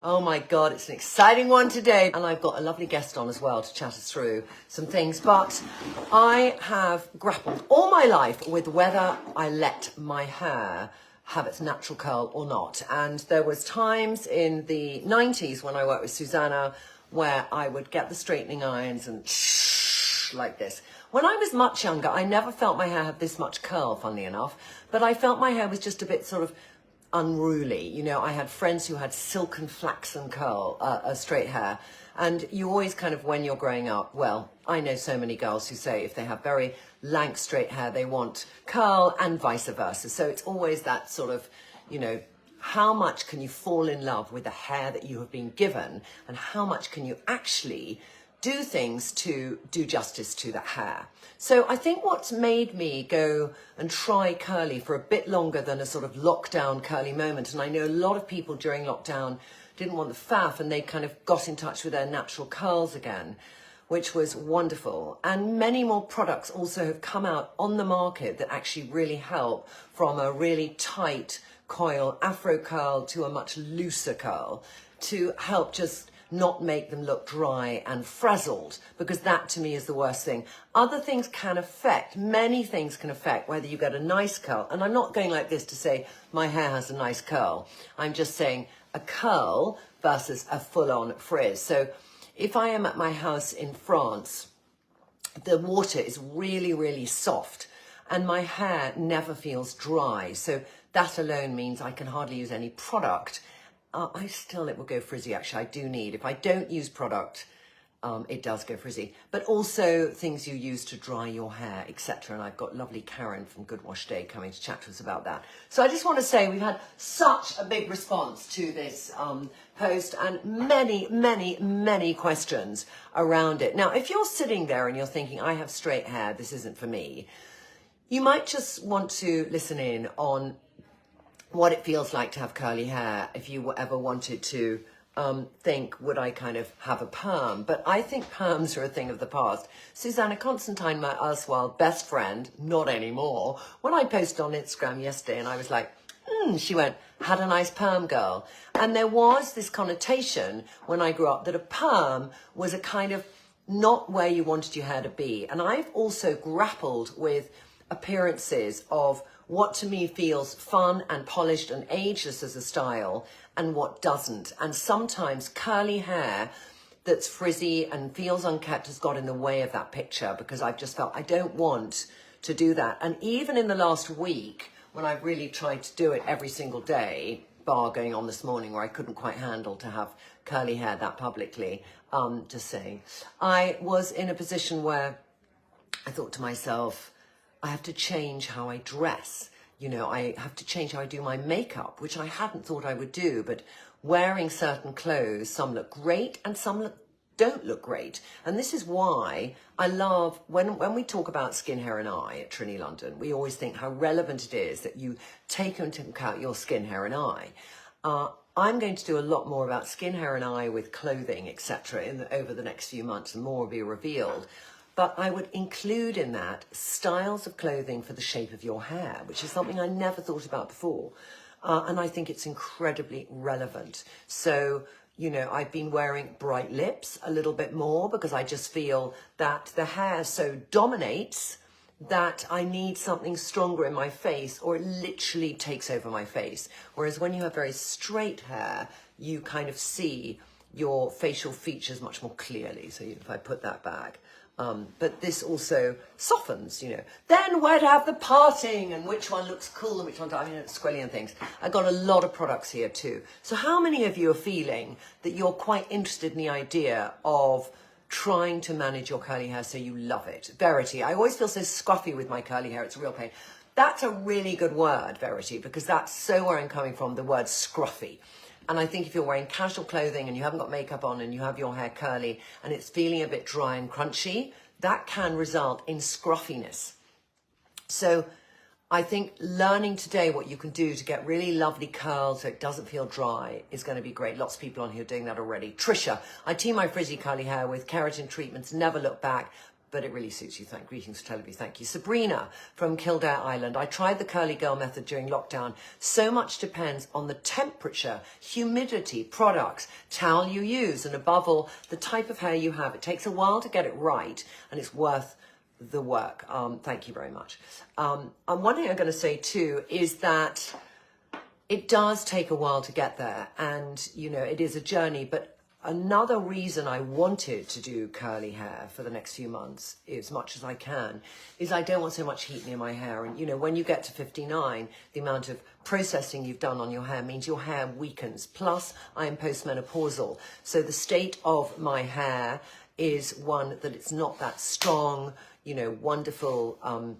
Oh my God, it's an exciting one today. And I've got a lovely guest on as well to chat us through some things. But I have grappled all my life with whether I let my hair have its natural curl or not. And there was times in the 90s when I worked with Susanna where I would get the straightening irons and like this. When I was much younger, I never felt my hair had this much curl, funnily enough, but I felt my hair was just a bit sort of unruly. You know, I had friends who had silken flaxen curl, straight hair. And you always kind of, when you're growing up, well, I know so many girls who say if they have very lank straight hair, they want curl and vice versa. So it's always that sort of, you know, how much can you fall in love with the hair that you have been given and how much can you actually do things to do justice to that hair. So I think what's made me go and try curly for a bit longer than a sort of lockdown curly moment, and I know a lot of people during lockdown didn't want the faff and they kind of got in touch with their natural curls again, which was wonderful. And many more products also have come out on the market that actually really help, from a really tight coil afro curl to a much looser curl, to help just not make them look dry and frazzled, because that to me is the worst thing. Other things can affect, many things can affect whether you get a nice curl. And I'm not going like this to say my hair has a nice curl. I'm just saying a curl versus a full-on frizz. So if I am at my house in France, the water is really, really soft and my hair never feels dry. So that alone means I can hardly use any product. It will go frizzy, actually. I do need, if I don't use product, it does go frizzy. But also things you use to dry your hair, etc. And I've got lovely Karen from Good Wash Day coming to chat to us about that. So I just want to say we've had such a big response to this post and many, many, many questions around it. Now, if you're sitting there and you're thinking, I have straight hair, this isn't for me, you might just want to listen in on what it feels like to have curly hair. If you ever wanted to think, would I kind of have a perm? But I think perms are a thing of the past. Susanna Constantine, my erstwhile best friend, not anymore, when I posted on Instagram yesterday and I was like, she went, had a nice perm, girl. And there was this connotation when I grew up that a perm was a kind of not where you wanted your hair to be. And I've also grappled with appearances of what to me feels fun and polished and ageless as a style and what doesn't. And sometimes curly hair that's frizzy and feels unkept has got in the way of that picture, because I've just felt I don't want to do that. And even in the last week, when I've really tried to do it every single day, bar going on this morning where I couldn't quite handle to have curly hair that publicly, just saying, I was in a position where I thought to myself, I have to change how I dress. You know, I have to change how I do my makeup, which I hadn't thought I would do. But wearing certain clothes, some look great and some don't look great. And this is why I love, when we talk about skin, hair and eye at Trinny London, we always think how relevant it is that you take into account your skin, hair and eye. I'm going to do a lot more about skin, hair and eye with clothing, etc. over the next few months, and more will be revealed. But I would include in that styles of clothing for the shape of your hair, which is something I never thought about before. And I think it's incredibly relevant. So, you know, I've been wearing bright lips a little bit more because I just feel that the hair so dominates that I need something stronger in my face, or it literally takes over my face. Whereas when you have very straight hair, you kind of see your facial features much more clearly. So if I put that back. But this also softens, you know. Then where to have the parting and which one looks cool and which one doesn't. I mean, it's squilly and things. I got a lot of products here too. So how many of you are feeling that you're quite interested in the idea of trying to manage your curly hair so you love it? Verity, I always feel so scruffy with my curly hair. It's a real pain. That's a really good word, Verity, because that's so where I'm coming from, the word scruffy. And I think if you're wearing casual clothing and you haven't got makeup on and you have your hair curly and it's feeling a bit dry and crunchy, that can result in scruffiness. So I think learning today what you can do to get really lovely curls so it doesn't feel dry is going to be great. Lots of people on here doing that already. Trisha, I team my frizzy curly hair with keratin treatments, never look back. but it really suits you. Greetings from Tel Aviv. Thank you. Sabrina from Kildare Island. I tried the curly girl method during lockdown. So much depends on the temperature, humidity, products, towel you use, and above all, the type of hair you have. It takes a while to get it right, and it's worth the work. Thank you very much. And one thing I'm going to say too is that it does take a while to get there, and it is a journey. But another reason I wanted to do curly hair for the next few months, as much as I can, is I don't want so much heat near my hair. And when you get to 59, the amount of processing you've done on your hair means your hair weakens. Plus, I am postmenopausal, so the state of my hair is one that it's not that strong, wonderful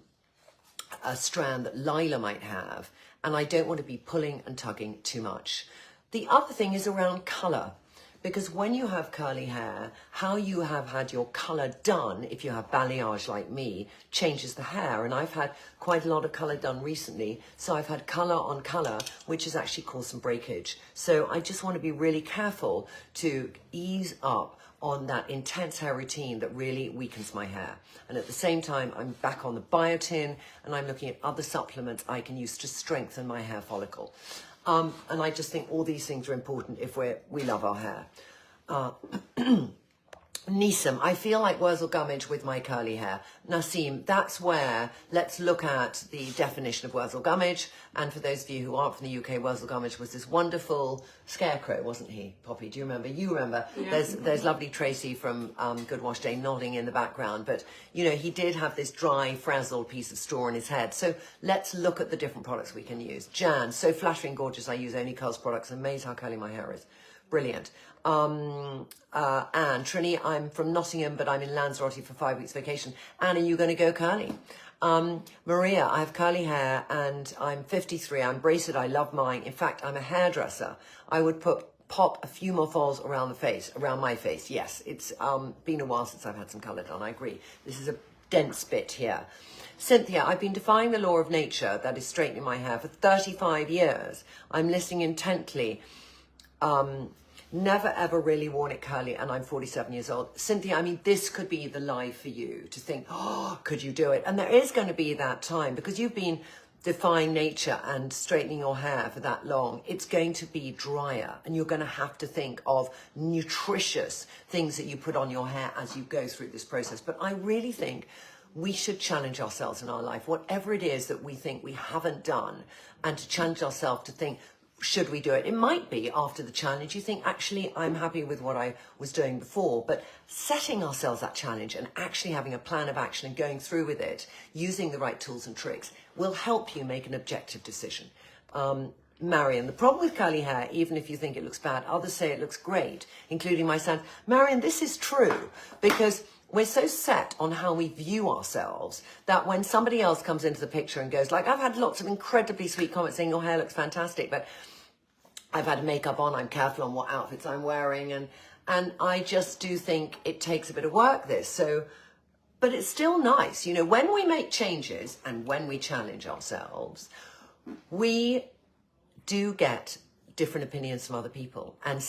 a strand that Lila might have, and I don't want to be pulling and tugging too much. The other thing is around colour, because when you have curly hair, how you have had your colour done, if you have balayage like me, changes the hair. And I've had quite a lot of colour done recently, so I've had colour on colour, which has actually caused some breakage. So I just want to be really careful to ease up on that intense hair routine that really weakens my hair. And at the same time, I'm back on the biotin, and I'm looking at other supplements I can use to strengthen my hair follicle. And I just think all these things are important if we love our hair. Nisam, I feel like Wurzel Gummidge with my curly hair. Nasim, that's where, let's look at the definition of Wurzel Gummidge. And for those of you who aren't from the UK, Wurzel Gummidge was this wonderful scarecrow, wasn't he, Poppy? Do you remember? You remember. Yeah. There's lovely Tracy from Good Wash Day nodding in the background. But, he did have this dry, frazzled piece of straw in his head. So let's look at the different products we can use. Jan, so flattering, gorgeous. I use only Curls products. Amazed how curly my hair is. Brilliant. Anne, Trinny, I'm from Nottingham, but I'm in Lanzarote for 5 weeks vacation. Anne, are you going to go curly? Maria, I have curly hair and I'm 53. I'm braided. I love mine. In fact, I'm a hairdresser. I would pop a few more falls around my face. Yes, it's been a while since I've had some colour done. I agree. This is a dense bit here. Cynthia, I've been defying the law of nature that is straightening my hair for 35 years. I'm listening intently. Never ever really worn it curly, and I'm 47 years old. Cynthia, this could be the live for you to think, could you do it? And there is going to be that time, because you've been defying nature and straightening your hair for that long. It's going to be drier, and you're going to have to think of nutritious things that you put on your hair as you go through this process. But I really think we should challenge ourselves in our life, whatever it is that we think we haven't done, and to challenge ourselves to think, should we do it? It might be after the challenge you think, actually, I'm happy with what I was doing before. But setting ourselves that challenge and actually having a plan of action and going through with it, using the right tools and tricks, will help you make an objective decision. Marion, the problem with curly hair, even if you think it looks bad, others say it looks great, including my son. Marion, this is true, because we're so set on how we view ourselves that when somebody else comes into the picture and goes, like, I've had lots of incredibly sweet comments saying your hair looks fantastic, but I've had makeup on, I'm careful on what outfits I'm wearing, and I just do think it takes a bit of work, this. So, but it's still nice. When we make changes and when we challenge ourselves, we do get different opinions from other people, and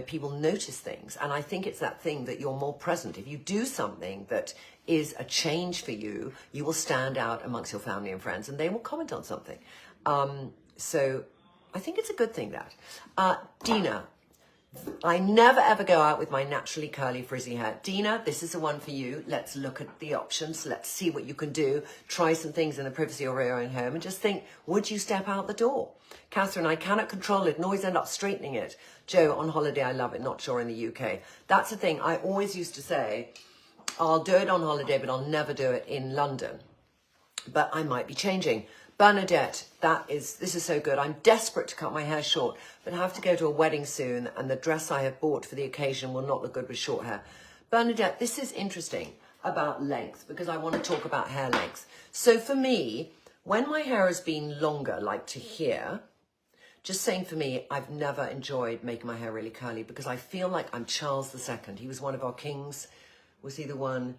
people notice things, and I think it's that thing that you're more present. If you do something that is a change for you, you will stand out amongst your family and friends, and they will comment on something. So I think it's a good thing that. Dina, I never ever go out with my naturally curly frizzy hair. Dina, this is the one for you. Let's look at the options. Let's see what you can do. Try some things in the privacy of your own home and just think, would you step out the door? Catherine, I cannot control it and always end up straightening it. Joe, on holiday, I love it. Not sure in the UK. That's the thing. I always used to say, I'll do it on holiday, but I'll never do it in London. But I might be changing. Bernadette, this is so good. I'm desperate to cut my hair short, but I have to go to a wedding soon, and the dress I have bought for the occasion will not look good with short hair. Bernadette, this is interesting about length, because I want to talk about hair length. So for me, when my hair has been longer, like to here, just saying for me, I've never enjoyed making my hair really curly, because I feel like I'm Charles II. He was one of our kings. Was he the one?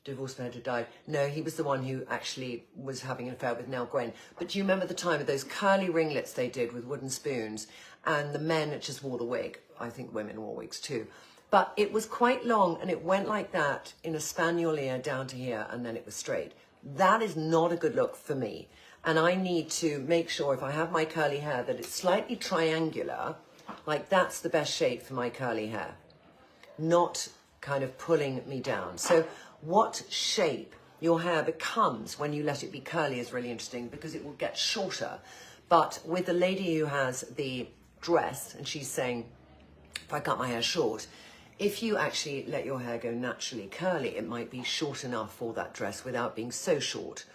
Divorced man who died. No, he was the one who actually was having an affair with Nell Gwyn. But do you remember the time of those curly ringlets they did with wooden spoons, and the men just wore the wig? I think women wore wigs too. But it was quite long, and it went like that in a spaniel ear down to here, and then it was straight. That is not a good look for me. And I need to make sure if I have my curly hair that it's slightly triangular, like that's the best shape for my curly hair, not kind of pulling me down. So what shape your hair becomes when you let it be curly is really interesting, because it will get shorter. But with the lady who has the dress, and she's saying, if I cut my hair short, if you actually let your hair go naturally curly, it might be short enough for that dress without being so short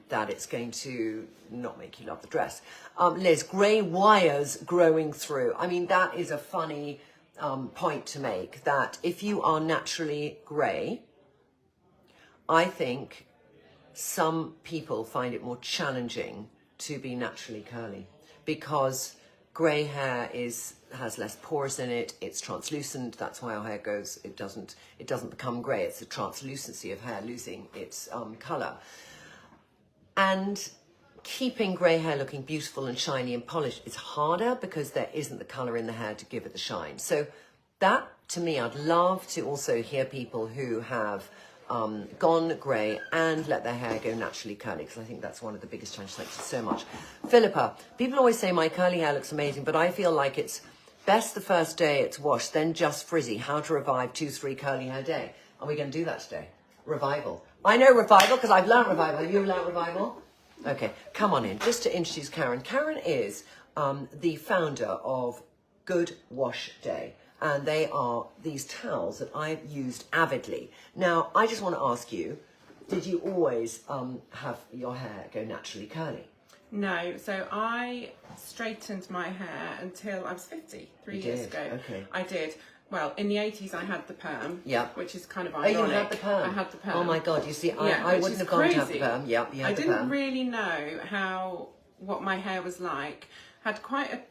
that it's going to not make you love the dress. Liz, grey wires growing through. I mean, that is a funny point to make, that if you are naturally grey, I think some people find it more challenging to be naturally curly, because grey hair has less pores in it, it's translucent, that's why our hair goes, it doesn't become grey, it's the translucency of hair losing its colour. And keeping grey hair looking beautiful and shiny and polished is harder because there isn't the colour in the hair to give it the shine. So that, to me, I'd love to also hear people who have gone grey and let their hair go naturally curly, because I think that's one of the biggest challenges. Thank you so much. Philippa, people always say my curly hair looks amazing, but I feel like it's best the first day it's washed, then just frizzy. How to revive 2-3 curly hair day. Are we going to do that today? Revival. I know revival because I've learned revival. Have you learned revival? Okay, come on in. Just to introduce Karen. Karen is the founder of Good Wash Day. And they are these towels that I've used avidly. Now, I just want to ask you, did you always have your hair go naturally curly? No, so I straightened my hair until I was 50, 3 years ago. Okay. I did. Well, in the 80s I had the perm, yeah, which is kind of ironic. Oh, you had the perm? I had the perm. Oh my God, you see, yeah, I wouldn't have gone crazy. to have the perm. Yeah, you had the perm. I didn't really know what my hair was like. Had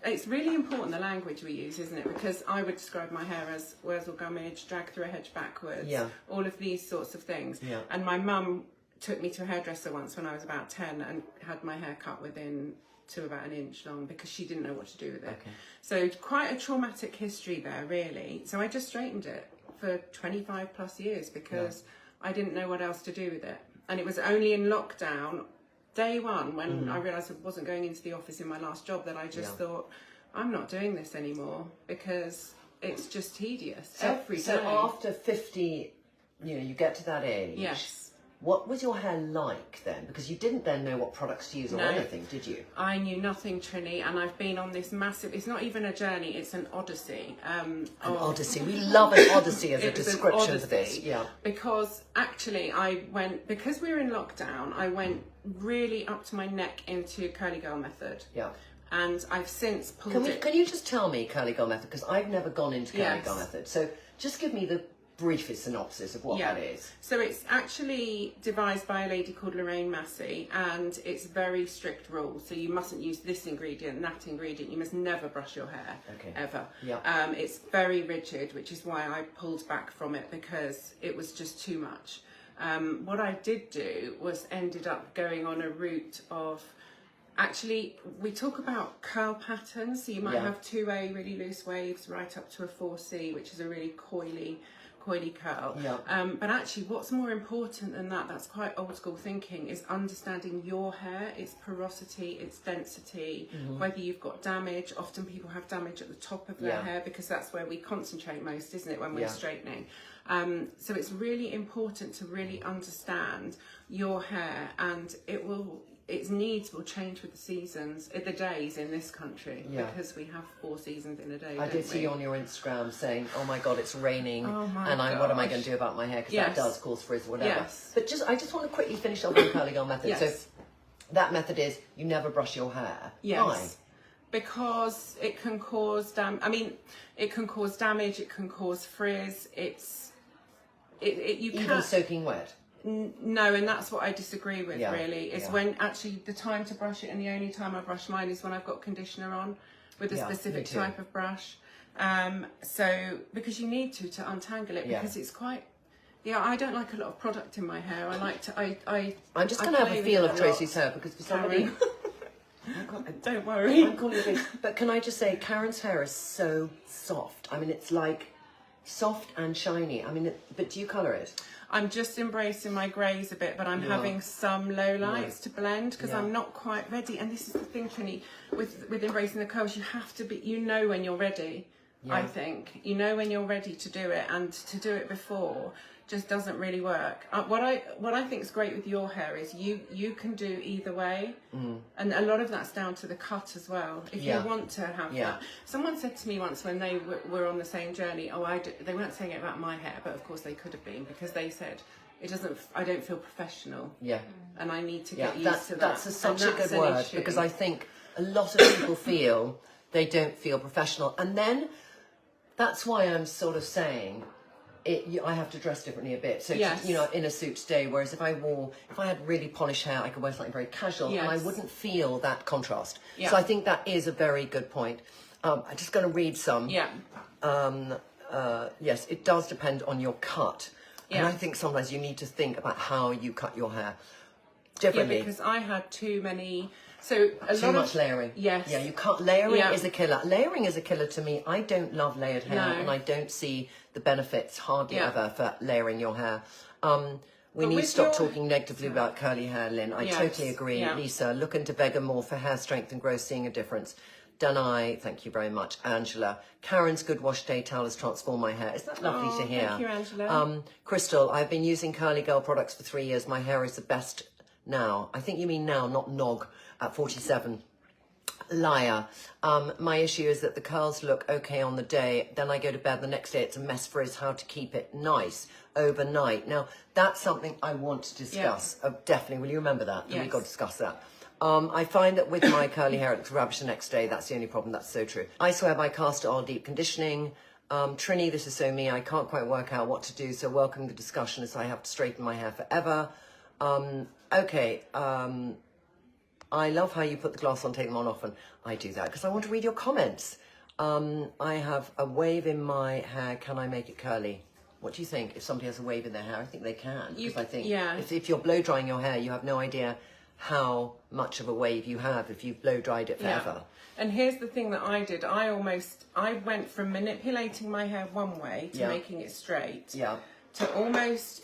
it's really important the language we use, isn't it? Because I would describe my hair as Wurzel gummidge, drag through a hedge backwards, all of these sorts of things. Yeah. And my mum took me to a hairdresser once when I was about 10 and had my hair cut within to about 1 inch long because she didn't know what to do with it. Okay. So quite a traumatic history there, really. So I just straightened it for 25 plus years because I didn't know what else to do with it. And it was only in lockdown, day one, when I realised I wasn't going into the office in my last job, that I just thought, I'm not doing this anymore because it's just tedious every day. So after 50, you get to that age. Yes. What was your hair like then? Because you didn't then know what products to use or anything, did you? I knew nothing, Trinny, and I've been on this massive, it's not even a journey, it's an odyssey. An odyssey. We love an odyssey as a description for this. Yeah. Because actually because we were in lockdown, I went really up to my neck into curly girl method. Yeah. And I've since pulled it. Can you just tell me curly girl method? Because I've never gone into curly girl method. So just give me the briefest synopsis of what that is. So it's actually devised by a lady called Lorraine Massey, and it's very strict rules. So you mustn't use this ingredient, that ingredient. You must never brush your hair, ever. Yeah. It's very rigid, which is why I pulled back from it because it was just too much. What I did do was ended up going on a route of, actually, we talk about curl patterns. So you might have 2A really loose waves right up to a 4C, which is a really coily curl. But actually, what's more important than that, that's quite old school thinking, is understanding your hair, its porosity, its density, whether you've got damage. Often people have damage at the top of their hair because that's where we concentrate most, isn't it, when we're straightening. So it's really important to really understand your hair, and its needs will change with the seasons, the days in this country, because we have 4 seasons in a day. I did see you on your Instagram saying, "Oh my God, it's raining, what am I going to do about my hair?" Because that does cause frizz, whatever. Yes. But I just want to quickly finish off on the curly girl method. Yes. So that method is you never brush your hair. Yes. Why? Because it can cause it can cause damage. It can cause frizz. Even soaking wet. No, and that's what I disagree with, really, is when actually the time to brush it, and the only time I brush mine is when I've got conditioner on with a specific type of brush. So, because you need to untangle it, because it's quite, I don't like a lot of product in my hair. I like to, I'm just going to have a feel of Tracy's hair, because for somebody... Don't worry. I'm calling it. But can I just say, Karen's hair is so soft. I mean, it's like soft and shiny. I mean, but do you colour it? I'm just embracing my greys a bit, but I'm having some low lights to blend because I'm not quite ready. And this is the thing, Trinny, with embracing the curls, you have to be, you know when you're ready. I think you know when you're ready to do it, and to do it before just doesn't really work. What I think is great with your hair is you can do either way, and a lot of that's down to the cut as well. If you want to have that. Someone said to me once when they were on the same journey, they weren't saying it about my hair, but of course they could have been, because they said I don't feel professional. And I need to get used to that. That's such a good word, because I think a lot of people feel they don't feel professional, and then that's why I'm sort of saying I have to dress differently a bit. So, you know, in a suit today, whereas if I had really polished hair, I could wear something very casual and I wouldn't feel that contrast. So I think that is a very good point. I'm just going to read some. Yes, it does depend on your cut. And I think sometimes you need to think about how you cut your hair differently. Yeah, because I had too many... So too much layering. Yes. Yeah, you can't. Layering is a killer. Layering is a killer to me. I don't love layered hair, and I don't see the benefits hardly ever for layering your hair. We need to stop talking negatively about curly hair, Lynn. I totally agree. Lisa, look into Vega more for hair strength and growth, seeing a difference. Danai, thank you very much. Angela, Karen's Good Wash Day Towel has transformed my hair. Isn't that lovely to hear? Thank you, Angela. Crystal, I've been using Curly Girl products for 3 years. My hair is the best now. I think you mean now, not nog. At 47. Liar. My issue is that the curls look okay on the day, then I go to bed the next day, it's a mess. Frizz, how to keep it nice overnight. Now, that's something I want to discuss. Definitely, will you remember that? We've got to discuss that. I find that with my curly hair, it looks rubbish the next day. That's the only problem. That's so true. I swear by castor oil deep conditioning. Trinny, this is so me. I can't quite work out what to do, so welcome the discussion as I have to straighten my hair forever. I love how you put the glass on, take them on often. I do that because I want to read your comments. I have a wave in my hair. Can I make it curly? What do you think? If somebody has a wave in their hair, I think they can. Because I think if you're blow drying your hair, you have no idea how much of a wave you have if you've blow dried it forever. And here's the thing that I did. I went from manipulating my hair one way to making it straight to almost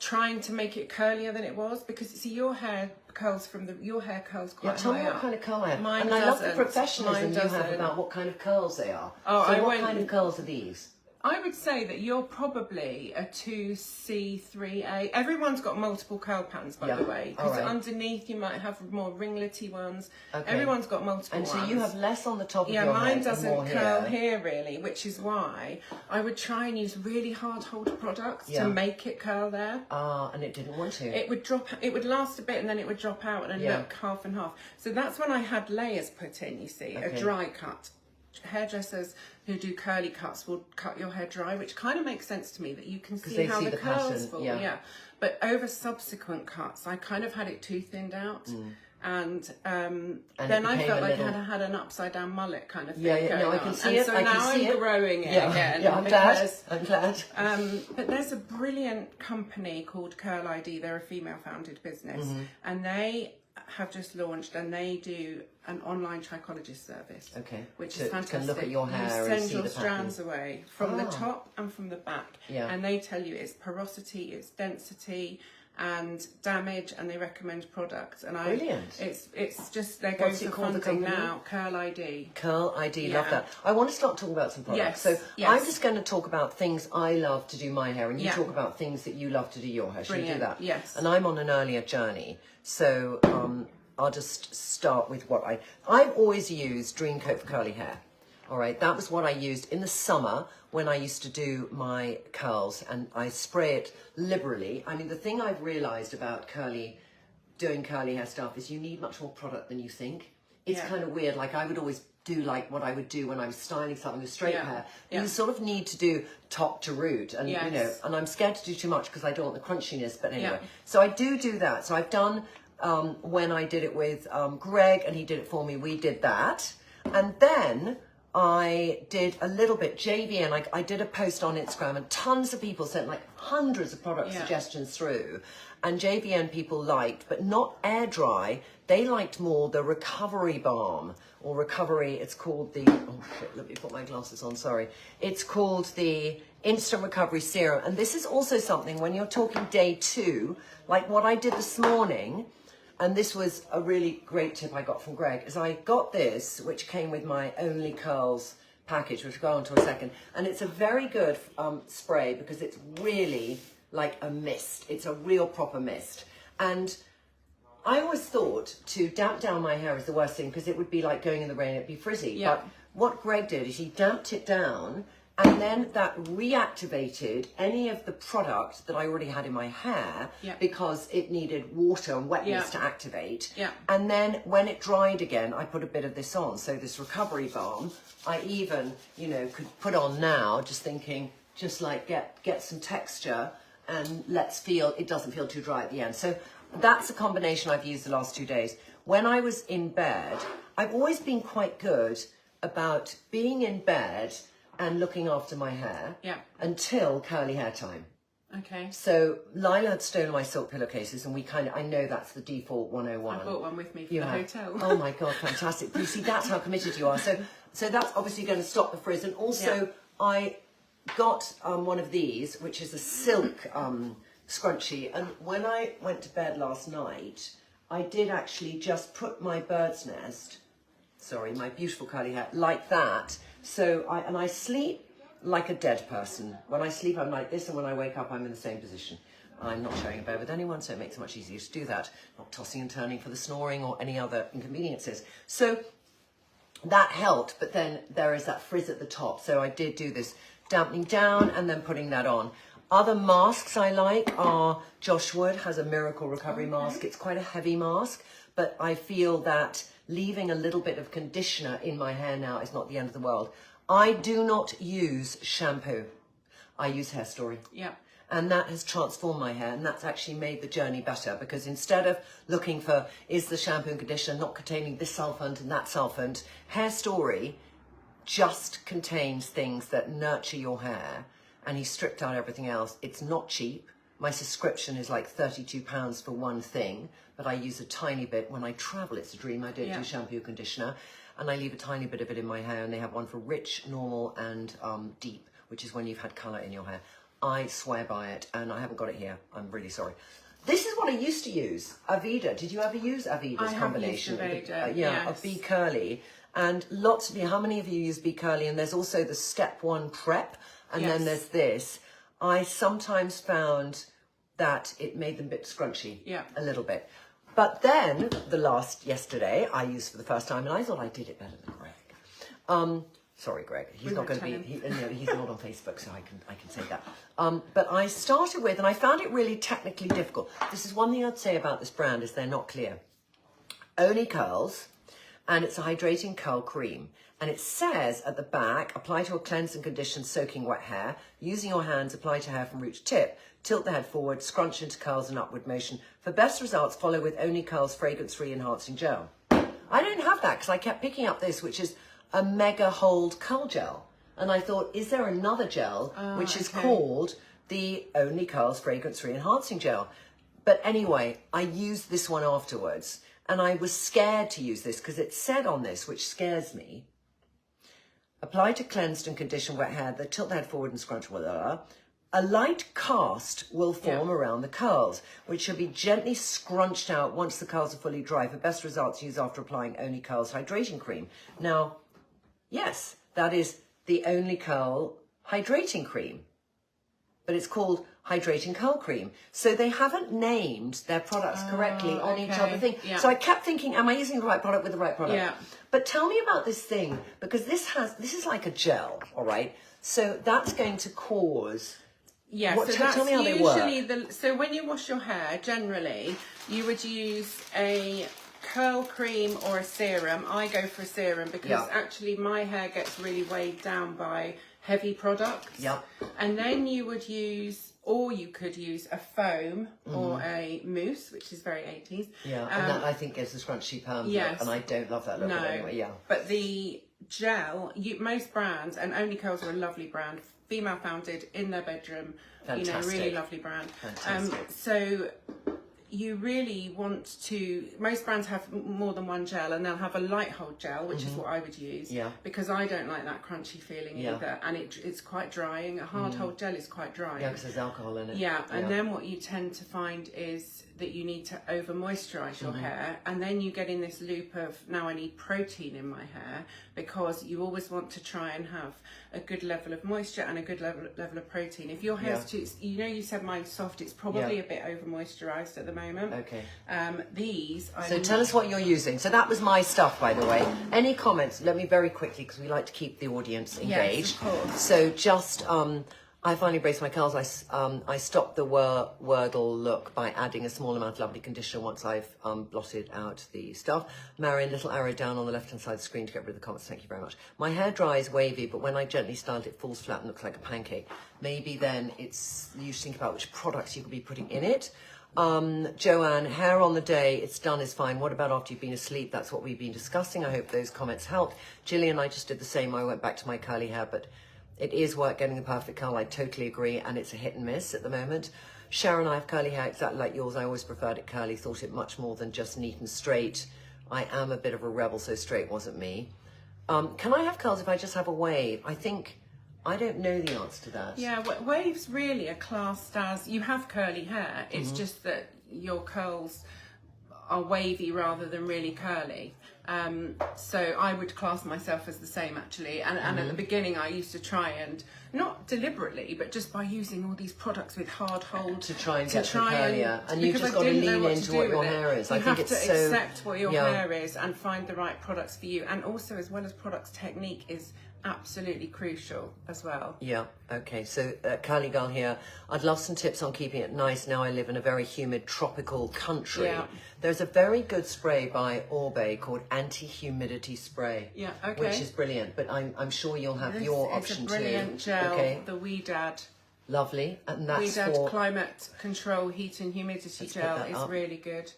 trying to make it curlier than it was, because see, your hair curls quite tell me high what up. kind of curl I have. Mine and I love the doesn't. professionalism you have about what kind of curls they are. What kind of curls are these? I would say that you're probably a 2C3A. Everyone's got multiple curl patterns, by the way. Because underneath you might have more ringlety ones. Everyone's got multiple ones. And so you have less on the top of your head. Yeah, mine doesn't curl here really, which is why I would try and use really hard holder products to make it curl there. And it didn't want to. It would drop. It would last a bit and then it would drop out and look half and half. So that's when I had layers put in. You see, a dry cut. Hairdressers who do curly cuts will cut your hair dry, which kind of makes sense to me, that you can see how the curls fall. But over subsequent cuts, I kind of had it too thinned out. And then I felt like I had an upside down mullet kind of thing going I on. can see it. So now I'm growing it again. I'm glad. But there's a brilliant company called Curl ID. They're a female founded business, and they have just launched, and they do an online trichologist service, which is fantastic. Can look at your hair you and send see your the strands away from the top and from the back, and they tell you its porosity, its density and damage, and they recommend products. And brilliant. It's just, they're going for funding now. Curl ID. Curl ID, love that. I want to start talking about some products. I'm just going to talk about things I love to do my hair, and you talk about things that you love to do your hair. Should we do that? Yes. And I'm on an earlier journey, so I'll just start with what I've always used Dream Coat for curly hair. All right, that was what I used in the summer when I used to do my curls, and I spray it liberally. I mean, the thing I've realized about doing curly hair stuff is you need much more product than you think. It's kind of weird. Like I would always do like what I would do when I was styling something with straight hair. You sort of need to do top to root, and you know, and I'm scared to do too much because I don't want the crunchiness. But anyway, so I do that. So I've done when I did it with Greg, and he did it for me. We did that, and then I did a little bit JVN. I did a post on Instagram, and tons of people sent like hundreds of product suggestions through, and JVN people liked, but not air dry. They liked more the recovery balm or recovery. It's called the, oh shit, let me put my glasses on, sorry. It's called the Instant Recovery Serum. And this is also something when you're talking day 2, like what I did this morning, and this was a really great tip I got from Greg, is I got this, which came with my Only Curls package, which we'll go on to a second. And it's a very good spray because it's really like a mist. It's a real proper mist. And I always thought to damp down my hair is the worst thing because it would be like going in the rain, it'd be frizzy. Yeah. But what Greg did is he damped it down, and then that reactivated any of the product that I already had in my hair because it needed water and wetness to activate. Yeah. And then when it dried again, I put a bit of this on. So this recovery balm, I even, you know, could put on now, just thinking, just like get some texture, and let's feel, it doesn't feel too dry at the end. So that's a combination I've used the last 2 days. When I was in bed, I've always been quite good about being in bed and looking after my hair until curly hair time. Okay. So Lila had stolen my silk pillowcases, and I know that's the default 101. I bought one with me for the hotel. Oh my God, fantastic. You see, that's how committed you are. So that's obviously going to stop the frizz. And also I got one of these, which is a silk scrunchie. And when I went to bed last night, I did actually just put my bird's nest, my beautiful curly hair, like that. So I sleep like a dead person. When I sleep, I'm like this, and when I wake up, I'm in the same position. I'm not sharing a bed with anyone, so it makes it much easier to do that. Not tossing and turning for the snoring or any other inconveniences. So that helped, but then there is that frizz at the top. So I did do this dampening down and then putting that on. Other masks I like are, Josh Wood has a Miracle Recovery mask. It's quite a heavy mask, but I feel that leaving a little bit of conditioner in my hair now is not the end of the world. I do not use shampoo. I use Hair Story. Yeah. And that has transformed my hair, and that's actually made the journey better, because instead of looking for, is the shampoo and conditioner not containing this sulfant and that sulfant, Hair Story just contains things that nurture your hair, and he stripped out everything else. It's not cheap. My subscription is like £32 for one thing, but I use a tiny bit. When I travel, it's a dream. I don't do shampoo conditioner, and I leave a tiny bit of it in my hair, and they have one for rich, normal, and deep, which is when you've had colour in your hair. I swear by it, and I haven't got it here. I'm really sorry. This is what I used to use, Aveda. Did you ever use Aveda's combination? I have used Aveda, of Be Curly. And lots of you, how many of you use Be Curly? And there's also the Step 1 Prep, and then there's this. I sometimes found that it made them a bit scrunchy, a little bit. But then, yesterday, I used for the first time, and I thought I did it better than Greg. Sorry, Greg. He's not going to be. He's not on Facebook, so I can say that. But I started with, and I found it really technically difficult. This is one thing I'd say about this brand, is they're not clear. Only Curls, and it's a hydrating curl cream. And it says at the back, apply to a cleansed and conditioned soaking wet hair. Using your hands, apply to hair from root to tip. Tilt the head forward, scrunch into curls in upward motion. For best results, follow with Only Curls fragrance-free enhancing gel. I don't have that because I kept picking up this, which is a mega hold curl gel, and I thought, is there another gel which is called the Only Curls Fragrance Free Enhancing Gel? But anyway, I used this one afterwards, and I was scared to use this because it said on this, which scares me, apply to cleansed and conditioned wet hair, then tilt the head forward and scrunch, a light cast will form around the curls, which should be gently scrunched out once the curls are fully dry. For best results, use after applying Only Curls Hydrating Cream. Now, yes, that is the Only Curl Hydrating Cream, but it's called Hydrating Curl Cream. So they haven't named their products correctly on each other thing. Yeah. So I kept thinking, am I using the right product with the right product? Yeah. But tell me about this thing, because this is like a gel, all right? So that's going to cause... Yeah, so that's usually so when you wash your hair, generally, you would use a curl cream or a serum. I go for a serum because actually my hair gets really weighed down by heavy products. Yeah. And then you would use, or you could use a foam or a mousse, which is very 80s. Yeah, and that I think gives the scrunchy perm look, and I don't love that look anyway, But the gel, most brands, and Only Curls are a lovely brand, female founded, in their bedroom. Fantastic. Really lovely brand. Fantastic. So you really want to, most brands have more than one gel, and they'll have a light hold gel, which is what I would use, because I don't like that crunchy feeling either, and it's quite drying. A hard hold gel is quite drying. Yeah, because there's alcohol in it. And then what you tend to find is that you need to over moisturize your hair, and then you get in this loop of, now I need protein in my hair, because you always want to try and have a good level of moisture and a good level of protein. If your hair's too, you said mine's soft, it's probably a bit over moisturized at the moment. Okay. So tell us what you're using. So that was my stuff, by the way. Any comments? Let me very quickly, because we like to keep the audience engaged. Yes, of course. So just, I finally braced my curls. I stopped the Wordle look by adding a small amount of lovely conditioner once I've blotted out the stuff. Marion, little arrow down on the left-hand side of the screen to get rid of the comments. Thank you very much. My hair dries wavy, but when I gently style it, it falls flat and looks like a pancake. Maybe then it's, you should think about which products you could be putting in it. Joanne, hair on the day it's done is fine. What about after you've been asleep? That's what we've been discussing. I hope those comments helped. Gillian, I just did the same. I went back to my curly hair, but it is work getting the perfect curl. I totally agree, and it's a hit and miss at the moment. Sharon, I have curly hair exactly like yours. I always preferred it curly, thought it much more than just neat and straight. I am a bit of a rebel, so straight wasn't me. Can I have curls if I just have a wave? I don't know the answer to that. Yeah, waves really are classed as, you have curly hair, it's just that your curls are wavy rather than really curly. So I would class myself as the same, actually. And at the beginning I used to try and, not deliberately, but just by using all these products with hard hold to try and get the curlier. And you've just got to lean into what your hair is. You I think it's so... You have to accept what your hair is and find the right products for you. And also, as well as products, technique is absolutely crucial as well. Yeah, okay. So curly girl here, I'd love some tips on keeping it nice. Now I live in a very humid tropical country. Yeah. There's a very good spray by Orbe called anti-humidity spray. Yeah, okay. Which is brilliant, but I'm sure you'll have your option too. It's a brilliant gel, okay. the Weedad. Lovely, and that's Weedad for Climate Control Heat and Humidity Gel is really good.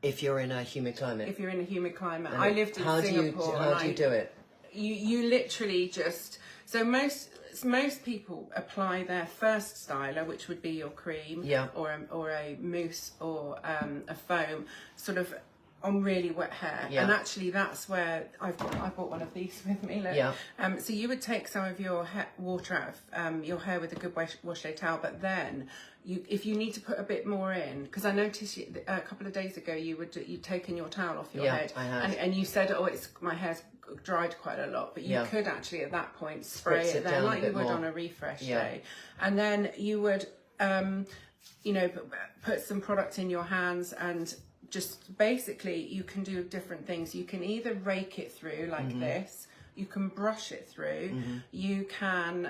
If you're in a humid climate. If you're in a humid climate. I lived in Singapore. How do you do it? You literally just, so most people apply their first styler, which would be your cream, or a mousse, or a foam, sort of on really wet hair. And actually that's where I bought one of these with me. Look. So you would take some of your water out of your hair with a good wash day towel, but then if you need to put a bit more in, because I noticed a couple of days ago you'd taken your towel off your head, I had. and you said, oh, my hair's dried quite a lot, but you could actually at that point spray it there like you would on a refresh day, and then you would put some product in your hands, and just basically you can do different things. You can either rake it through like this, you can brush it through, you can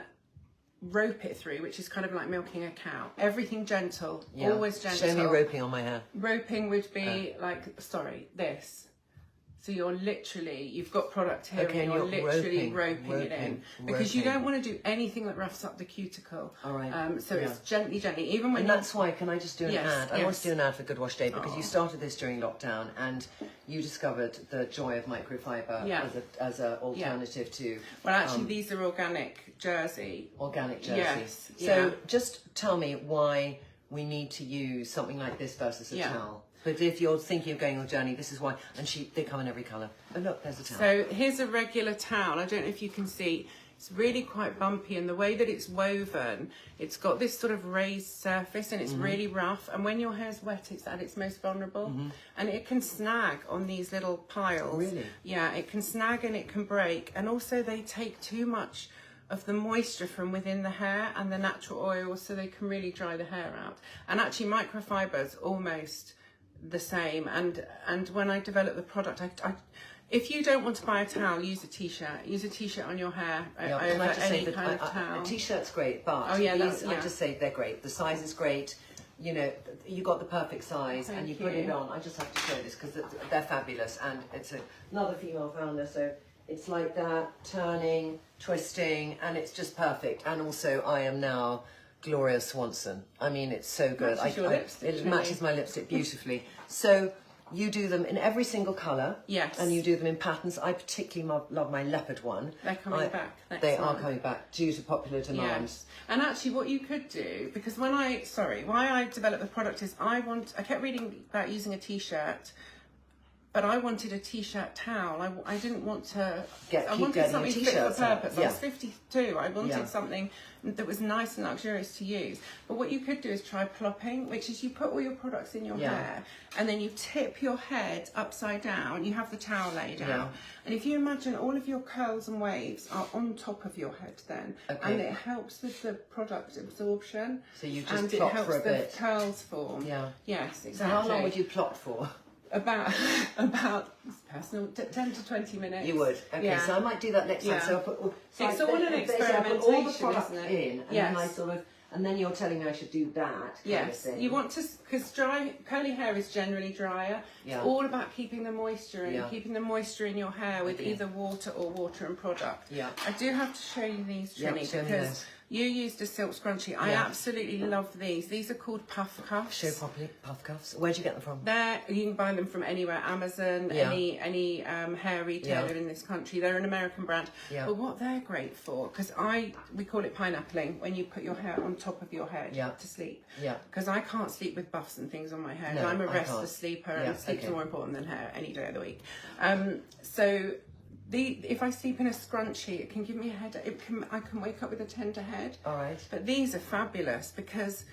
rope it through, which is kind of like milking a cow. Everything gentle, always gentle. Show me roping on my hair. Roping would be like, this. So you've got product here, and you're literally roping it in. Because you don't want to do anything that roughs up the cuticle. All right. So it's gently, even when that's why, can I just do an ad? I want to do an ad for Good Wash Day, because you started this during lockdown, and you discovered the joy of microfiber as an alternative to... Well, actually, these are organic jersey. Organic jersey. Yes. So just tell me why we need to use something like this versus a towel. But if you're thinking of going on a journey, this is why. And they come in every colour. Oh, look, there's a towel. So here's a regular towel. I don't know if you can see. It's really quite bumpy, and the way that it's woven, it's got this sort of raised surface, and it's really rough. And when your hair's wet, it's at its most vulnerable. And it can snag on these little piles. Oh, really? Yeah, it can snag and it can break. And also they take too much of the moisture from within the hair and the natural oil, so they can really dry the hair out. And actually microfiber's almost the same, and when I developed the product, if you don't want to buy a towel, use a t-shirt on your hair over any kind of towel. A t-shirt's great, but these, I just say they're great. The size is great. You got the perfect size. Thank and you you. Put it on. I just have to show this because they're fabulous, and it's another female founder, so it's like that, turning, twisting, and it's just perfect. And also I am now Gloria Swanson. I mean, it's so good. Matches your lipstick, it matches my lipstick beautifully. So You do them in every single colour. Yes. And you do them in patterns. I particularly love my leopard one. They're coming back. They are coming back due to popular demand. Yes. And actually what you could do, because why I developed the product is I kept reading about using a t-shirt, but I wanted a t-shirt towel. I didn't want to. I wanted something fit for purpose. I was 52. I wanted something that was nice and luxurious to use. But what you could do is try plopping, which is you put all your products in your hair, and then you tip your head upside down. You have the towel laid out, and if you imagine all of your curls and waves are on top of your head, then and it helps with the product absorption. So you just plop for a bit. And it helps the curls form. Yeah. Yes, exactly. So how long would you plot for? About personal 10 to 20 minutes. You would. Okay, so I might do that next time. So I'll put it's all an experimentation, all the product isn't it? in, and then I sort of, and then you're telling me I should do that. Yes, you want to, because curly hair is generally drier. It's all about keeping the moisture in, keeping the moisture in your hair with either water or water and product. Yeah. I do have to show you these, Trinny, because you used a silk scrunchie. I absolutely love these. These are called puff cuffs. Show properly, puff cuffs. Where'd you get them from? You can buy them from anywhere, Amazon, any hair retailer in this country. They're an American brand. Yeah. But what they're great for, because we call it pineappling, when you put your hair on top of your head to sleep. Yeah. Because I can't sleep with buffs and things on my hair. No, I'm a restless sleeper, and sleep's more important than hair any day of the week. If I sleep in a scrunchie, it can give me a headache. I can wake up with a tender head. All right. But these are fabulous because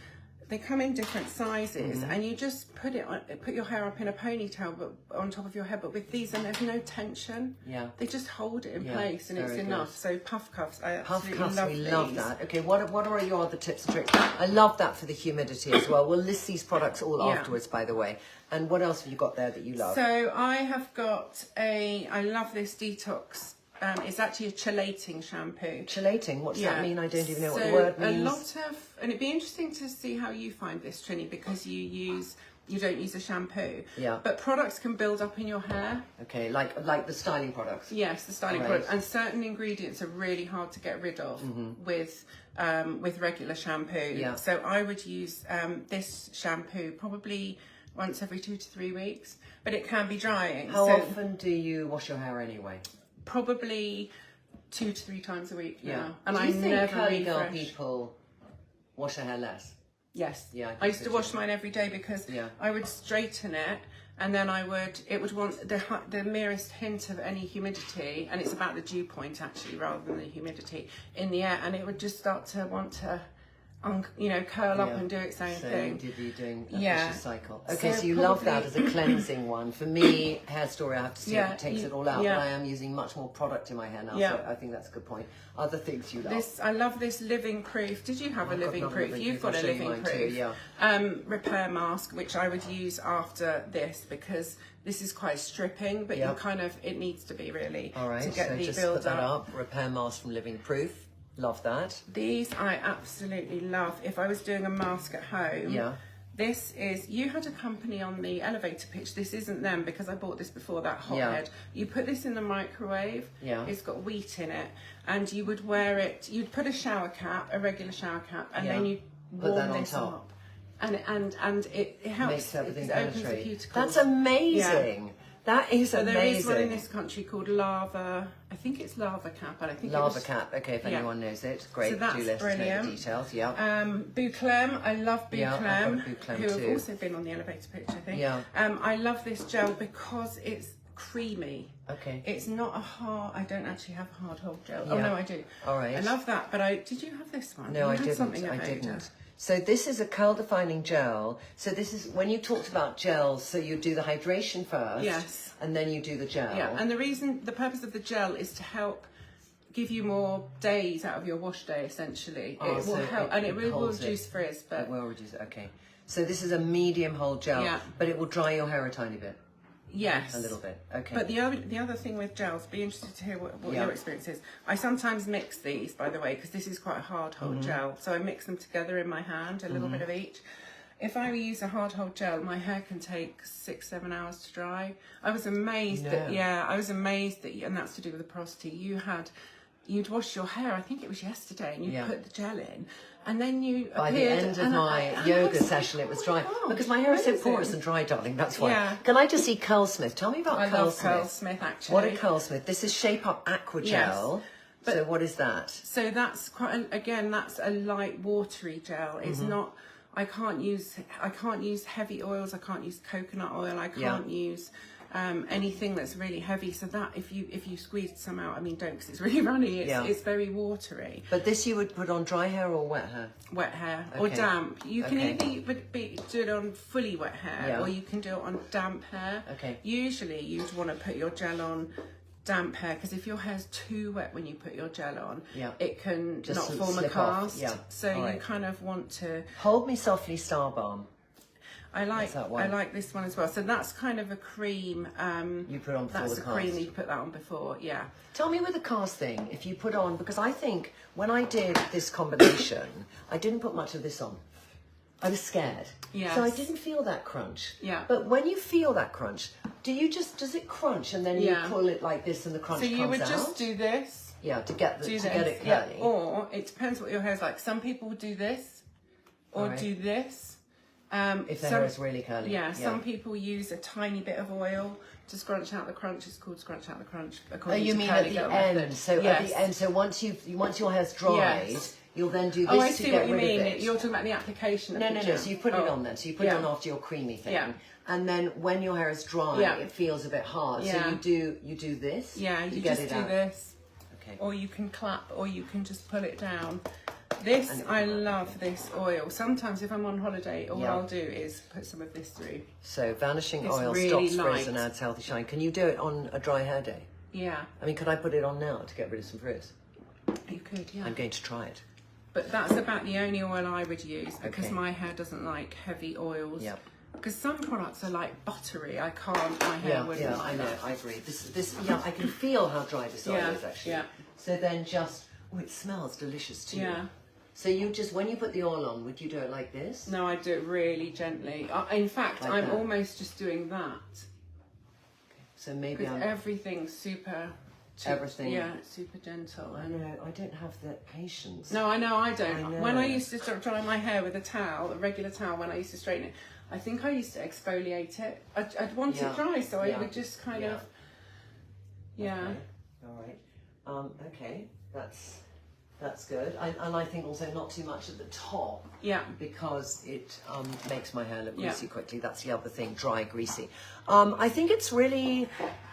they come in different sizes, and you just put your hair up in a ponytail, but on top of your head. But with these, and there's no tension. Yeah. They just hold it in place, and it's enough. So puff cuffs, I absolutely love these. Love that. Okay, what are your other tips and tricks? I love that for the humidity as well. We'll list these products all afterwards, by the way. And what else have you got there that you love? So I have got I love this detox. It's actually a chelating shampoo. Chelating? What does that mean? I don't even know what the word means. And it'd be interesting to see how you find this, Trinny, because you don't use a shampoo. Yeah. But products can build up in your hair. Okay, like the styling products. Yes, the styling products. And certain ingredients are really hard to get rid of with regular shampoo. Yeah. So I would use this shampoo probably once every 2 to 3 weeks, but it can be drying. How often do you wash your hair anyway? Probably 2 to 3 times a week now. And I never curly girl people wash their hair less? Yes. Yeah. I used to wash mine every day because I would straighten it, and then it would want the merest hint of any humidity, and it's about the dew point actually rather than the humidity in the air, and it would just start to want to curl up and do its own thing. So you're doing a vicious cycle. Okay, so you love that as a cleansing one. For me, Hair Story, I have to see if it takes it all out. But I am using much more product in my hair now, so I think that's a good point. Other things you love? I love this Living Proof. Did you have a Living Proof? You've got a Living Proof. Repair mask, which I would use after this because this is quite stripping, but it needs to be really to get the just build put that up. Repair mask from Living Proof. Love that. These I absolutely love. If I was doing a mask at home, this is, you had a company on the elevator pitch. This isn't them because I bought this before that hothead. You put this in the microwave. It's got wheat in it, and you would wear it. You'd put a shower cap, a regular shower cap, and then you warm this up, and it helps. Makes everything opens the cuticles. That's amazing. Yeah. That is amazing. There is one in this country called Lava. I think it's Lava Cap. And I think Lava Cap. Okay, if anyone knows it, great. So that's brilliant. The details. Yeah. Bouclem. I love Bouclem. Who have also been on the elevator pitch, I think. Yeah. I love this gel because it's creamy. Okay. It's not a hard. I don't actually have a hard hold gel. Yeah. Oh no, I do. All right. I love that. But did you have this one? No, I didn't. I didn't. So this is a curl defining gel. So this is when you talked about gels, so you do the hydration first. Yes. And then you do the gel. Yeah. And the purpose of the gel is to help give you more days out of your wash day, essentially. It will help, and it will reduce frizz. But it will reduce. Okay. So this is a medium hold gel, but it will dry your hair a tiny bit. Yes. A little bit, okay. But the other thing with gels, be interested to hear what your experience is. I sometimes mix these, by the way, because this is quite a hard hold gel. So I mix them together in my hand, a little bit of each. If I use a hard hold gel, my hair can take 6-7 hours to dry. I was amazed that, and that's to do with the porosity. You had you'd wash your hair, I think it was yesterday, and you put the gel in, and then you by the end of my yoga session, it was dry. Because my hair is so porous and dry, darling, that's why. Yeah. Can I just see Curlsmith? Tell me about Curlsmith. I love Curlsmith, actually. What a Curlsmith. This is Shape Up Aqua Gel. Yes. But, so what is that? So that's quite, again, that's a light watery gel. It's not, I can't use heavy oils, I can't use coconut oil, I can't use anything that's really heavy. So that if you squeeze some out, I mean, don't, because it's really runny, it's very watery. But this you would put on dry hair or wet hair? Wet hair or damp. You can either do it on fully wet hair or you can do it on damp hair. Usually you'd want to put your gel on damp hair, because if your hair's too wet when you put your gel on, it can just not form a cast. So you kind of want to Hold Me Softly Star Balm. I like this one as well. So that's kind of a cream. You put on before that's the a cast. cream you put that on before. Yeah. Tell me with the cast thing, if you put on, because I think when I did this combination, I didn't put much of this on. I was scared. Yes. So I didn't feel that crunch. Yeah. But when you feel that crunch, does it crunch and then you pull it like this and the crunch comes out? So you would just do this. Yeah, to get it curly. Yeah. Or it depends what your hair's like. Some people would do this or do this. If the hair is really curly. Yeah, some people use a tiny bit of oil to scrunch out the crunch. It's called scrunch out the crunch. Oh, you mean at the end? Method. So at the end, so once your hair's dried, you'll then do this to get rid of it. Oh, I see what you mean. You're talking about the application. No. So you put it on then. So you put it on after your creamy thing. Yeah. And then when your hair is dry, it feels a bit hard. Yeah. So you do this. Yeah, you get just it do out. this. Okay. Or you can clap, or you can just pull it down. This, I love this oil. Sometimes if I'm on holiday, all I'll do is put some of this through. So vanishing oil really stops frizz and adds healthy shine. Can you do it on a dry hair day? Yeah. I mean, could I put it on now to get rid of some frizz? You could, yeah. I'm going to try it. But that's about the only oil I would use, because my hair doesn't like heavy oils. Yep. Because some products are like buttery. I can't. My hair wouldn't like I know. that. I agree. This. I can feel how dry this oil is actually. Yeah. So then it smells delicious too. Yeah. So you just, when you put the oil on, would you do it like this? No, I do it really gently. In fact, Like I'm that? almost just doing that. So maybe Because everything's super. Everything. Yeah, it's super gentle. I know. I don't have the patience. No, I know, I don't. I know. When I used to dry my hair with a towel, a regular towel, when I used to straighten it, I think I used to exfoliate it. I'd want it dry, so I would just kind of. Yeah. Okay. All right. Okay. That's good. And I think also not too much at the top. Yeah. Because it makes my hair look greasy quickly. That's the other thing, dry, greasy. I think it's really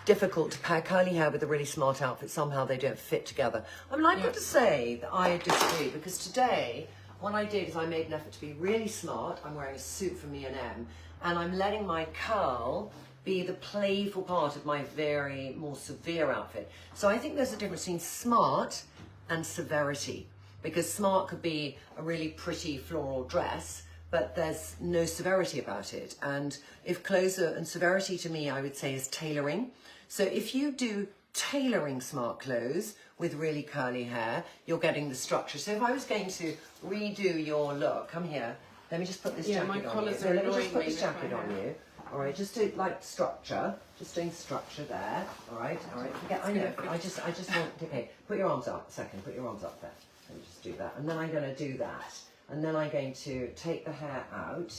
difficult to pair curly hair with a really smart outfit. Somehow they don't fit together. I mean, I've got to say that I disagree, because today what I did is I made an effort to be really smart. I'm wearing a suit from E&M, and I'm letting my curl be the playful part of my very more severe outfit. So I think there's a difference between smart and severity, because smart could be a really pretty floral dress, but there's no severity about it. And if clothes are, and severity to me, I would say, is tailoring. So if you do tailoring smart clothes with really curly hair, you're getting the structure. So if I was going to redo your look, come here, let me just put this jacket my on you. collars So are let me just annoying put me this with jacket my on hair. you. All right, just do like structure, just doing structure there. All right. Forget, I know. I just want. Okay, put your arms up a second. Put your arms up there. Let me just do that, and then I'm going to do that, and then I'm going to take the hair out.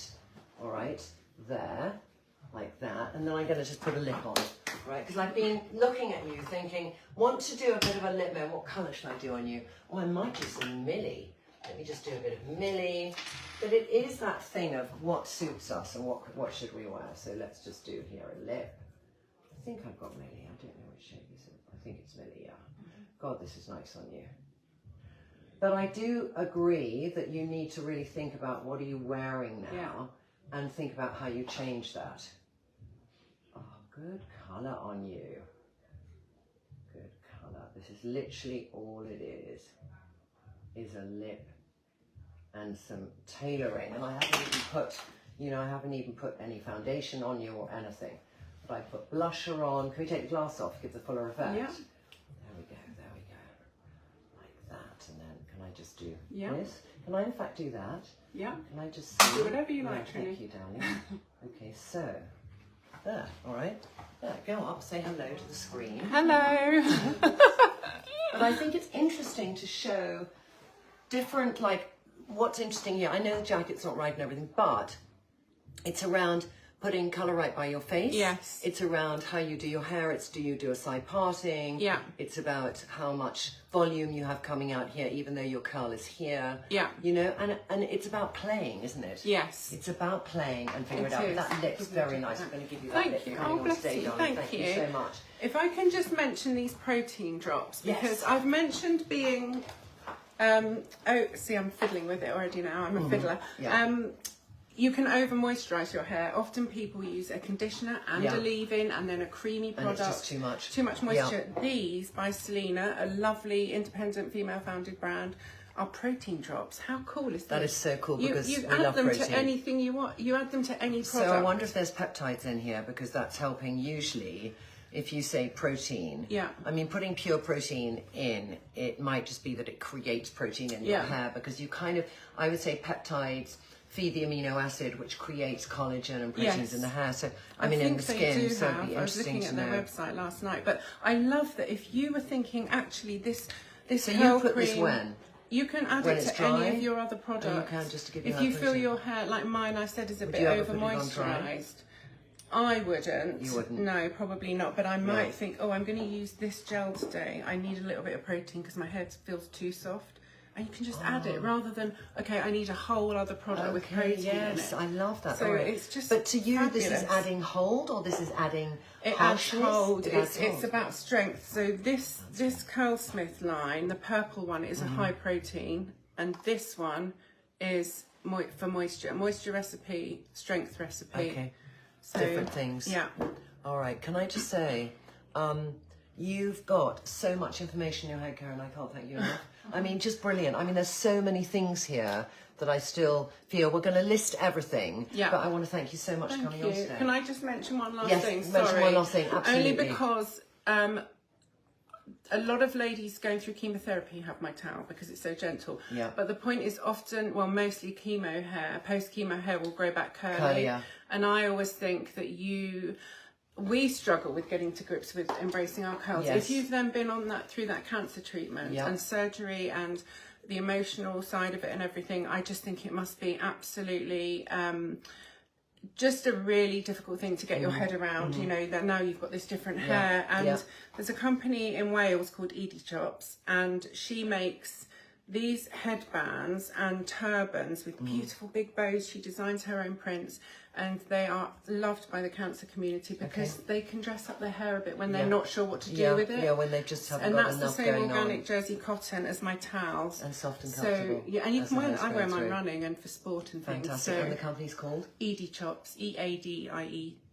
All right, there, like that, and then I'm going to just put a lip on. Right, because I've been looking at you, thinking, want to do a bit of a lip there. What colour should I do on you? Oh, I might do some Millie. Let me just do a bit of Millie. But it is that thing of what suits us and what should we wear. So let's just do here a lip. I think I've got Millie. I don't know which shade is it. I think it's Millie, yeah. God, this is nice on you. But I do agree that you need to really think about what are you wearing now and think about how you change that. Oh, good colour on you. Good colour. This is literally all it is a lip and some tailoring. And I haven't even put any foundation on you or anything. But I put blusher on. Can we take the glass off, give the fuller effect? Yeah. There we go. Like that. And then can I just do this? Can I in fact do that? Yeah. Can I just do whatever you like, Trinny. Thank you, darling. Okay, so there, all right. There, go up, say hello to the screen. Hello. But I think it's interesting to show different, like, what's interesting here. I know the jacket's not right and everything, but it's around putting colour right by your face. Yes. It's around how you do your hair. It's do you do a side parting. Yeah. It's about how much volume you have coming out here, even though your curl is here. Yeah. You know, and it's about playing, isn't it? Yes. It's about playing and figuring it out. Is. That lip's very nice. I'm going to give you that Thank lip you. coming Oh, on bless stage, you. darling. Thank you so much. If I can just mention these protein drops, because Yes. I've mentioned being, oh, see, I'm fiddling with it already now. I'm a fiddler. Yeah. You can over moisturize your hair. Often people use a conditioner and a leave-in and then a creamy product. And it's just too much. Too much moisture. Yeah. These by Selena, a lovely independent female-founded brand, are protein drops. How cool is that? That is so cool because you we add love them protein. to anything you want. You add them to any product. So I wonder if there's peptides in here because that's helping usually. If you say protein, I mean, putting pure protein in, it might just be that it creates protein in your hair because you kind of, I would say peptides feed the amino acid which creates collagen and proteins in the hair. So I mean, in the skin. So it'd be I was looking at interesting to their know. website last night, but I love that if you were thinking actually this So curl you put cream, this when? you can add When it it's to dry? any of your other products. Oh, you can, just to give you if that you feel protein. your hair like mine, I said is a bit you ever over put it on dry? moisturized. I wouldn't. You wouldn't? No, probably not. But I might think, oh, I'm going to use this gel today. I need a little bit of protein because my hair feels too soft. And you can just add it rather than, okay, I need a whole other product with protein in it. I love that. So All right. it's just But to you, this is fabulous. adding hold or this is adding It adds harshness? hold. It adds It's hold. about strength. So this Curlsmith line, the purple one, is a high protein, and this one is for moisture. Moisture recipe, strength recipe. Okay. So, Different things. Yeah. All right. Can I just say, you've got so much information in your Haircare, and I can't thank you enough. I mean, just brilliant. I mean, there's so many things here that I still feel we're going to list everything. Yeah. But I want to thank you so much for coming on today. Can I just mention one last Yes, thing? mention Sorry. one last thing, absolutely. Only because a lot of ladies going through chemotherapy have my towel because it's so gentle. Yeah. But the point is often, well, mostly chemo hair, post-chemo hair will grow back curly. Curlier. And I always think that we struggle with getting to grips with embracing our curls. Yes. If you've then been on that through that cancer treatment and surgery and the emotional side of it and everything, I just think it must be absolutely just a really difficult thing to get your head around, you know, that now you've got this different hair. And there's a company in Wales called Edie Chops, and she makes these headbands and turbans with beautiful big bows. She designs her own prints, and they are loved by the cancer community because they can dress up their hair a bit when they're not sure what to do with it. Yeah, when they just haven't And got that's the enough same going organic on. jersey cotton as my towels. And soft and So comfortable. yeah, and you As can the wear. hair's I wear going mine through. running and for sport and things. Fantastic. So And the company's called? Edie Chops, EADIE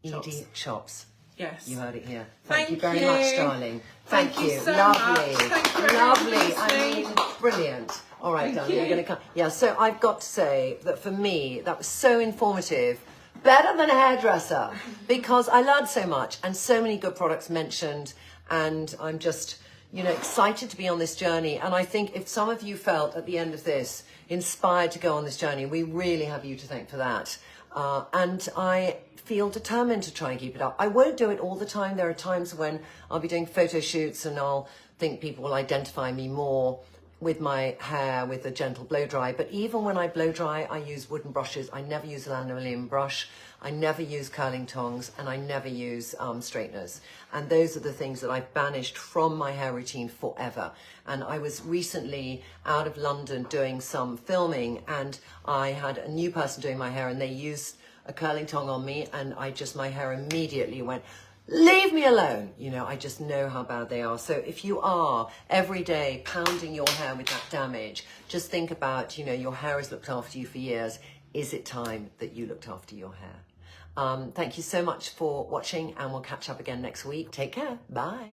Chops. Edie Chops. Yes. You heard it here. Thank you very you. much, darling. Thank you. so Lovely. much. Thank you very Lovely. much for I mean, brilliant. All right, darling, you're going to come. Yeah, so I've got to say that for me, that was so informative. Better than a hairdresser because I learned so much and so many good products mentioned, and I'm just, you know, excited to be on this journey. And I think if some of you felt at the end of this inspired to go on this journey, we really have you to thank for that. And I feel determined to try and keep it up. I won't do it all the time. There are times when I'll be doing photo shoots and I'll think people will identify me more with my hair with a gentle blow dry. But even when I blow dry, I use wooden brushes. I never use a lanolin brush. I never use curling tongs, and I never use straighteners. And those are the things that I've banished from my hair routine forever. And I was recently out of London doing some filming, and I had a new person doing my hair, and they used a curling tong on me, and my hair immediately went, leave me alone. You know, I just know how bad they are. So if you are every day pounding your hair with that damage, just think about, you know, your hair has looked after you for years. Is it time that you looked after your hair? Thank you so much for watching, and we'll catch up again next week. Take care. Bye.